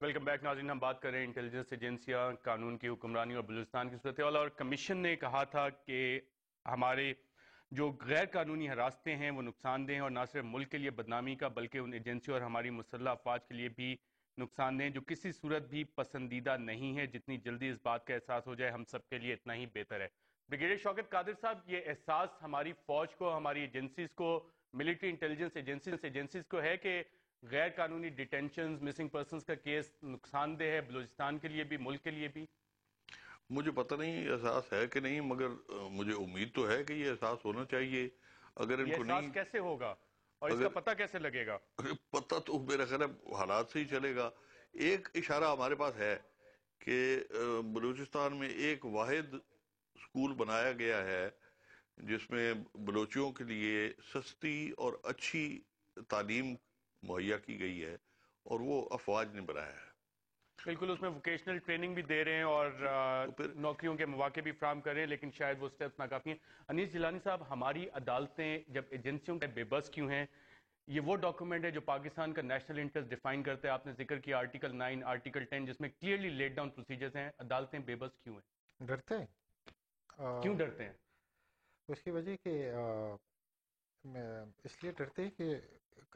Welcome back ناظرین. ہم بات کر رہے ہیں انٹیلیجنس ایجنسیاں، قانون کی حکمرانی اور بلوچستان کی صورتحال. اور کمیشن نے کہا تھا کہ ہمارے جو غیر قانونی حراستیں ہیں وہ نقصان دہ ہیں، اور نہ صرف ملک کے لیے بدنامی کا بلکہ ان ایجنسیوں اور ہماری مسلح افواج کے لیے بھی نقصان دہ ہیں، جو کسی صورت بھی پسندیدہ نہیں ہے. جتنی جلدی اس بات کا احساس ہو جائے ہم سب کے لیے اتنا ہی بہتر ہے. بریگیڈیئر شوکت قادر صاحب، یہ احساس ہماری فوج کو، ہماری ایجنسیز کو، ملٹری انٹیلیجنس ایجنسیز کو ہے کہ غیر قانونی ڈیٹینشنز، مسنگ پرسنز کا کیس نقصان دہ ہے بلوچستان کے لیے بھی، ملک کے لیے بھی؟ مجھے پتہ نہیں احساس ہے کہ نہیں، مگر مجھے امید تو ہے کہ یہ احساس ہونا چاہیے. اگر ان یہ کو احساس نہیں، کیسے ہوگا اور اس کا اگر پتہ کیسے لگے گا؟ پتہ تو میرا خیال ہے حالات سے ہی چلے گا. ایک اشارہ ہمارے پاس ہے کہ بلوچستان میں ایک واحد اسکول بنایا گیا ہے جس میں بلوچیوں کے لیے سستی اور اچھی تعلیم مہیا کی گئی ہے، اور وہ افواج نے بنایا ہے. بالکل، اس میں ووکیشنل ٹریننگ بھی دے رہے ہیں اور تو پھر نوکریوں کے مواقع بھی فراہم کر رہے ہیں، لیکن شاید وہ سٹیپس ناکافی ہیں. انیس جیلانی صاحب، ہماری عدالتیں جب ایجنسیوں کے بے بس کیوں ہیں؟ یہ وہ ڈاکومنٹ ہے جو پاکستان کا نیشنل انٹرسٹ ڈیفائن کرتا ہے. آپ نے ذکر کیا آرٹیکل 9، آرٹیکل 10، جس میں کلیئرلی لیڈ ڈاؤن پروسیجرز ہیں. عدالتیں بے بس کیوں ہیں؟ ڈرتے ہیں. کیوں ڈرتے ہیں؟ اس کی وجہ کہ اس لیے ڈرتے ہیں کہ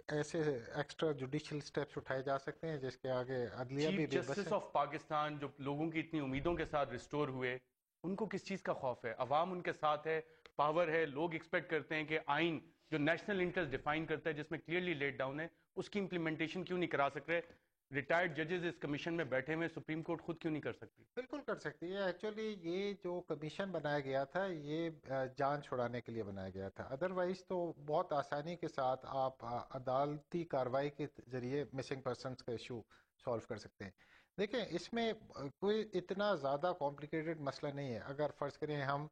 ایسے ایکسٹرا جوڈیشل سٹیپس اٹھائے جا سکتے ہیں جس کے آگے عدلیہ بھی چیف بے بس جسٹس ہے. آف پاکستان جو لوگوں کی اتنی امیدوں کے ساتھ ریسٹور ہوئے، ان کو کس چیز کا خوف ہے؟ عوام ان کے ساتھ ہے، پاور ہے، لوگ ایکسپیکٹ کرتے ہیں کہ آئین جو نیشنل انٹرسٹ ڈیفائن کرتا ہے، جس میں کلیئرلی لیڈ ڈاؤن ہے، اس کی امپلیمنٹیشن کیوں نہیں کرا سک رہے؟ ریٹائرڈ ججز اس کمیشن میں بیٹھے ہوئے، سپریم کورٹ خود کیوں نہیں کر سکتی؟ بالکل کر سکتی ہے. ایکچولی یہ جو کمیشن بنایا گیا تھا یہ جان چھڑانے کے لیے بنایا گیا تھا. ادروائز تو بہت آسانی کے ساتھ آپ عدالتی کارروائی کے ذریعے مسنگ پرسنس کا ایشو سالو کر سکتے ہیں. دیکھیں اس میں کوئی اتنا زیادہ کمپلیکیٹڈ مسئلہ نہیں ہے. اگر فرض کریں ہم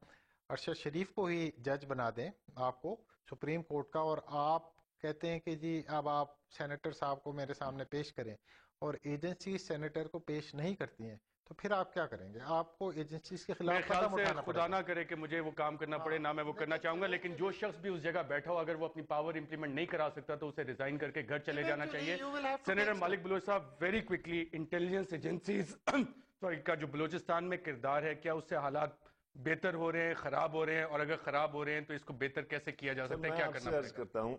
ارشد شریف کو ہی جج بنا دیں آپ کو سپریم کورٹ کا، اور آپ کہتے ہیں کہ جی اب آپ سینیٹر صاحب کو میرے سامنے پیش کریں، اور ایجنسی سینیٹر کو پیش نہیں کرتی ہیں، تو پھر آپ کیا کریں گے؟ آپ کو ایجنسیز کے میرے خلاف خیال قدم سے اٹھانا پڑے خدا گا. نہ کرے کہ مجھے وہ کام کرنا پڑے، نہ میں وہ کرنا چاہوں گا، لیکن جو شخص بھی اس جگہ بیٹھا ہو اگر وہ اپنی پاور امپلیمنٹ نہیں کرا سکتا تو اسے ریزائن کر کے گھر چلے جانا چاہیے. سینیٹر مالک بلوچ صاحب، ویری کوئکلی، انٹیلیجنس ایجنسیز کا جو بلوچستان میں کردار ہے، کیا اس سے حالات بہتر ہو رہے ہیں، خراب ہو رہے ہیں؟ اور اگر خراب ہو رہے ہیں تو اس کو بہتر کیسے کیا جا سر سکتا ہے، میں کیا آپ کرنا سے پڑے عرض گا؟ کرتا ہوں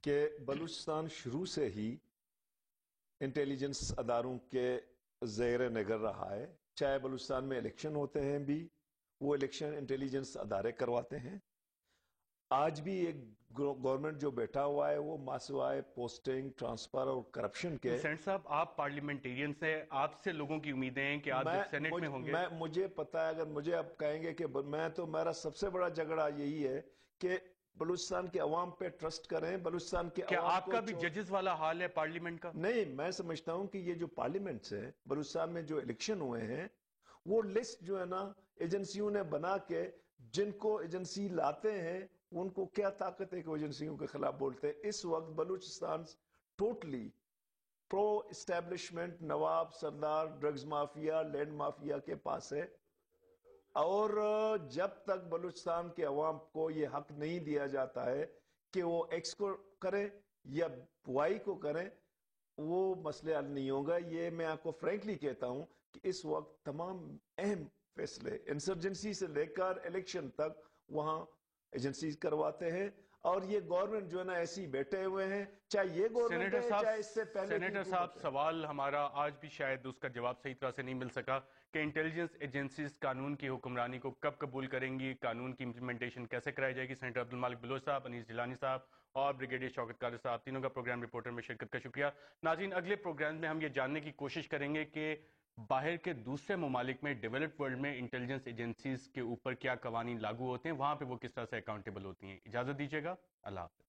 کہ بلوچستان شروع سے ہی انٹیلیجنس اداروں کے زیر نظر رہا ہے. چاہے بلوچستان میں الیکشن ہوتے ہیں بھی، وہ الیکشن انٹیلیجنس ادارے کرواتے ہیں. آج بھی ایک گورنمنٹ جو بیٹھا ہوا ہے وہ ماسوائے پوسٹنگ، ٹرانسفر اور کرپشن کے. سینٹ صاحب، آپ پارلیمنٹیرین سے، آپ سے لوگوں کی امیدیں ہیں کہ آپ جب سینٹ میں ہوں گے. مجھے پتا ہے، اگر مجھے اب کہیں گے کہ میرا سب سے بڑا جھگڑا یہی ہے کہ بلوچستان کے عوام پہ ٹرسٹ کریں. بلوچستان کے کیا عوام آپ کو کا بھی ججز والا حال ہے پارلیمنٹ کا؟ نہیں، میں سمجھتا ہوں کہ یہ جو پارلیمنٹس ہے بلوچستان میں، جو الیکشن ہوئے ہیں، وہ لسٹ جو ہے نا ایجنسیوں نے بنا کے، جن کو ایجنسی لاتے ہیں ان کو کیا طاقت ہے کہ وہ ایجنسیوں کے خلاف بولتے ہیں. اس وقت بلوچستان ٹوٹلی پرو اسٹیبلشمنٹ، نواب سردار، ڈرگز مافیا، لینڈ مافیا کے پاس ہے. اور جب تک بلوچستان کے عوام کو یہ حق نہیں دیا جاتا ہے کہ وہ ایکس کو کریں یا وائی کو کریں، وہ مسئلے حل نہیں ہوگا. یہ میں آپ کو فرینکلی کہتا ہوں کہ اس وقت تمام اہم فیصلے انسرجنسی سے لے کر الیکشن تک وہاں ایجنسیز کرواتے ہیں. اور یہ گورنمنٹ جو ہے نا ایسی بیٹھے ہوئے ہیں، چاہے یہ گورنمنٹ ہے چاہے اس سے پہلے کی سینیٹر صاحب، حکومت ہے. سوال ہمارا آج بھی شاید اس کا جواب صحیح طرح سے نہیں مل سکا کہ انٹیلیجنس ایجنسیز قانون کی حکمرانی کو کب قبول کریں گی، قانون کی امپلیمنٹیشن کیسے کرائی جائے گی. سینیٹر عبدالمالک بلوچ صاحب، انیس جیلانی صاحب اور بریگیڈیئر شوکت قادر صاحب، تینوں کا پروگرام رپورٹر میں شرکت کا شکریہ. ناظرین، اگلے پروگرام میں ہم یہ جاننے کی کوشش کریں گے کہ باہر کے دوسرے ممالک میں، ڈیولپڈ ورلڈ میں، انٹیلیجنس ایجنسیز کے اوپر کیا قوانین لاگو ہوتے ہیں، وہاں پہ وہ کس طرح سے اکاؤنٹیبل ہوتی ہیں. اجازت دیجیے گا. اللہ حافظ.